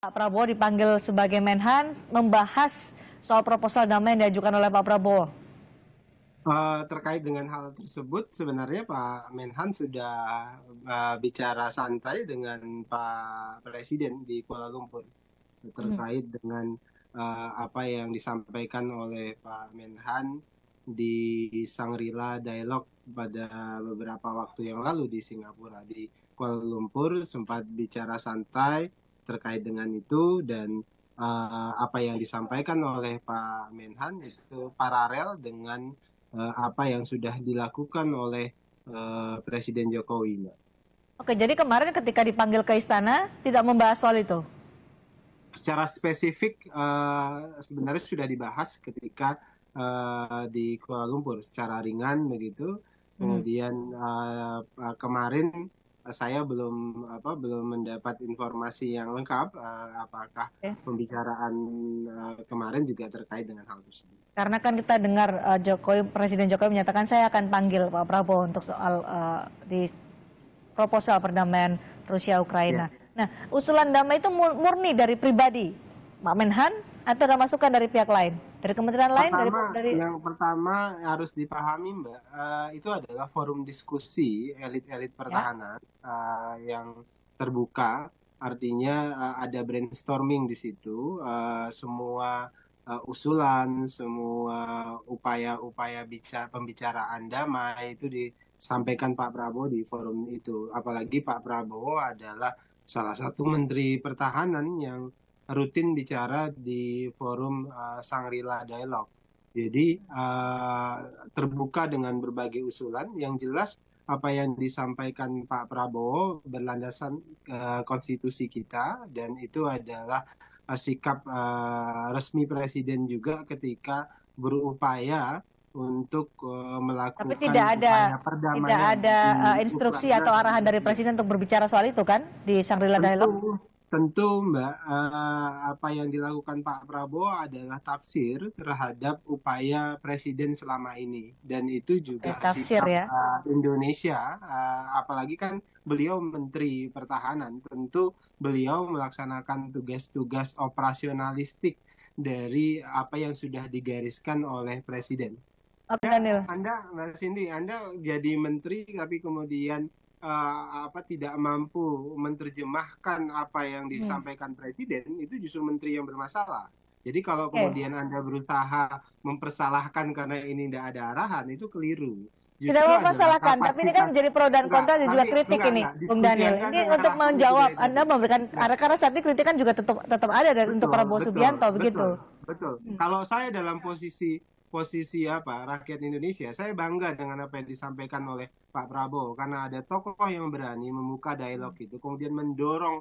Pak Prabowo dipanggil sebagai Menhan membahas soal proposal damai yang diajukan oleh Pak Prabowo. Terkait dengan hal tersebut, sebenarnya Pak Menhan sudah bicara santai dengan Pak Presiden di Kuala Lumpur terkait dengan apa yang disampaikan oleh Pak Menhan di Shangri-La Dialogue pada beberapa waktu yang lalu di Singapura. Di Kuala Lumpur sempat bicara santai terkait dengan itu, dan apa yang disampaikan oleh Pak Menhan itu paralel dengan apa yang sudah dilakukan oleh Presiden Jokowi, Mbak. Oke, jadi kemarin ketika dipanggil ke istana tidak membahas soal itu. Secara spesifik sebenarnya sudah dibahas ketika di Kuala Lumpur secara ringan begitu. Kemudian kemarin saya belum mendapat informasi yang lengkap apakah pembicaraan kemarin juga terkait dengan hal tersebut. Karena kan kita dengar Presiden Jokowi menyatakan saya akan panggil Pak Prabowo untuk soal di proposal perdamaian Rusia Ukraina. Nah, usulan damai itu murni dari pribadi Pak Menhan atau ada masukan dari pihak lain, dari kementerian lain? Yang pertama harus dipahami, Mbak, itu adalah forum diskusi elit-elit pertahanan yang terbuka, artinya ada brainstorming di situ, semua usulan, semua upaya-upaya pembicaraan damai itu disampaikan Pak Prabowo di forum itu. Apalagi Pak Prabowo adalah salah satu Menteri Pertahanan yang rutin bicara di forum Shangri-La Dialogue. Jadi terbuka dengan berbagai usulan. Yang jelas apa yang disampaikan Pak Prabowo berlandasan konstitusi kita, dan itu adalah sikap resmi Presiden juga ketika berupaya untuk melakukan upaya perdamaian. Tidak ada instruksi atau arahan dari Presiden untuk berbicara soal itu kan di Shangri-La Dialogue? Tentu, Mbak, apa yang dilakukan Pak Prabowo adalah tafsir terhadap upaya Presiden selama ini. Dan itu juga tafsir, sikap Indonesia, apalagi kan beliau Menteri Pertahanan. Tentu beliau melaksanakan tugas-tugas operasionalistik dari apa yang sudah digariskan oleh Presiden. Anda, Mbak Cindy, Anda jadi menteri tapi kemudian tidak mampu menerjemahkan apa yang disampaikan Presiden, itu justru menteri yang bermasalah. Jadi kalau kemudian Anda berusaha mempersalahkan karena ini tidak ada arahan, itu keliru. Justru tidak mempersalahkan, tapi ini kan menjadi pro dan kontra dan juga kritik ini, Bung Daniel. Ini untuk menjawab, Anda memberikan, karena saat ini kritikan juga tetap ada untuk Prabowo Subianto, begitu. Betul. Kalau saya dalam posisi rakyat Indonesia, saya bangga dengan apa yang disampaikan oleh Pak Prabowo, karena ada tokoh yang berani membuka dialog itu, kemudian mendorong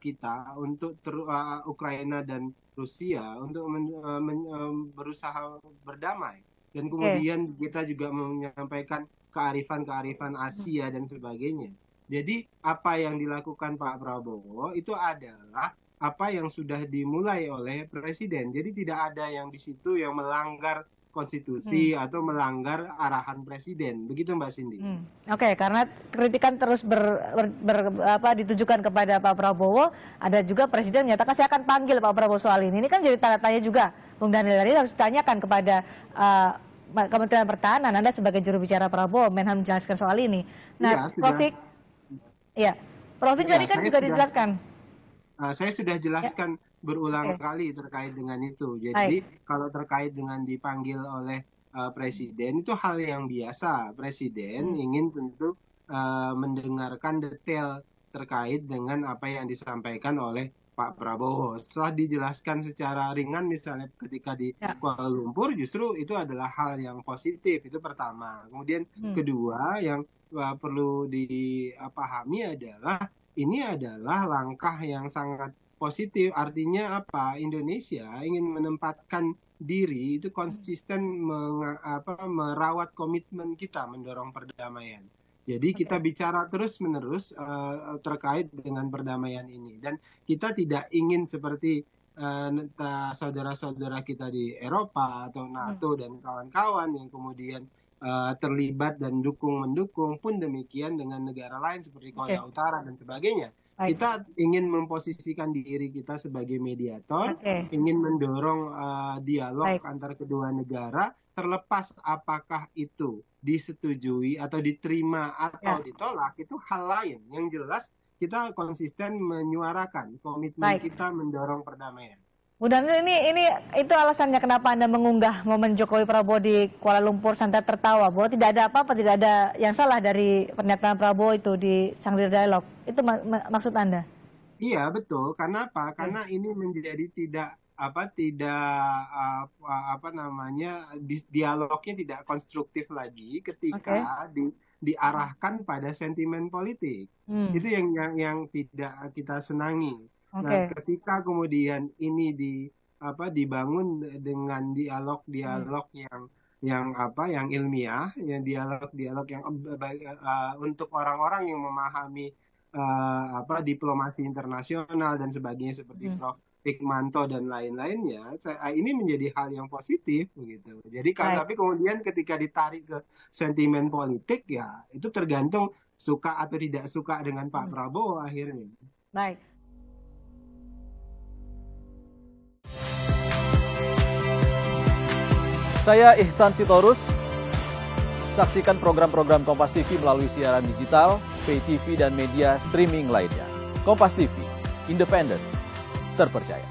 kita untuk Ukraina dan Rusia untuk berusaha berdamai, dan kemudian kita juga menyampaikan kearifan Asia dan sebagainya. Jadi apa yang dilakukan Pak Prabowo itu adalah apa yang sudah dimulai oleh Presiden. Jadi tidak ada yang di situ yang melanggar konstitusi atau melanggar arahan Presiden. Begitu, Mbak Cindy. Oke, karena kritikan terus ditujukan kepada Pak Prabowo, ada juga Presiden menyatakan saya akan panggil Pak Prabowo soal ini. Ini kan jadi tanda tanya juga, Bung Daniel. Ini harus ditanyakan kepada Kementerian Pertahanan. Anda sebagai juru bicara Prabowo, Menhan menjelaskan soal ini. Nah, Prof. tadi kan juga dijelaskan. Saya sudah jelaskan berulang kali terkait dengan itu. Jadi kalau terkait dengan dipanggil oleh Presiden, itu hal yang biasa. Presiden ingin tentu mendengarkan detail terkait dengan apa yang disampaikan oleh Pak Prabowo. Setelah dijelaskan secara ringan misalnya ketika di Kuala Lumpur, justru itu adalah hal yang positif. Itu pertama. Kemudian kedua yang perlu dipahami adalah ini adalah langkah yang sangat positif. Artinya apa? Indonesia ingin menempatkan diri itu konsisten merawat komitmen kita mendorong perdamaian. Jadi kita bicara terus-menerus terkait dengan perdamaian ini. Dan kita tidak ingin seperti saudara-saudara kita di Eropa atau NATO dan kawan-kawan yang kemudian terlibat dan dukung-mendukung, pun demikian dengan negara lain seperti Korea Utara dan sebagainya. Baik. Kita ingin memposisikan diri kita sebagai mediator, ingin mendorong dialog antar kedua negara, terlepas apakah itu disetujui atau diterima atau ditolak, itu hal lain. Yang jelas kita konsisten menyuarakan komitmen kita mendorong perdamaian. Udah, ini itu alasannya kenapa Anda mengunggah momen Jokowi Prabowo di Kuala Lumpur sampai tertawa bahwa tidak ada apa-apa, tidak ada yang salah dari pernyataan Prabowo itu di Shangri-La Dialogue. Itu maksud Anda? Iya, betul. Karena apa? Karena ini menjadi dialognya tidak konstruktif lagi ketika diarahkan pada sentimen politik. Itu yang tidak kita senangi. Nah, ketika kemudian ini dibangun dengan dialog yang ilmiah, yang dialog yang untuk orang-orang yang memahami diplomasi internasional dan sebagainya seperti Prof. Hikmanto dan lain-lainnya, ini menjadi hal yang positif begitu. Jadi tapi kemudian ketika ditarik ke sentimen politik, ya itu tergantung suka atau tidak suka dengan Pak Prabowo akhirnya. Baik. Saya Ihsan Sitorus. Saksikan program-program Kompas TV melalui siaran digital, pay TV, dan media streaming lainnya. Kompas TV, independen, terpercaya.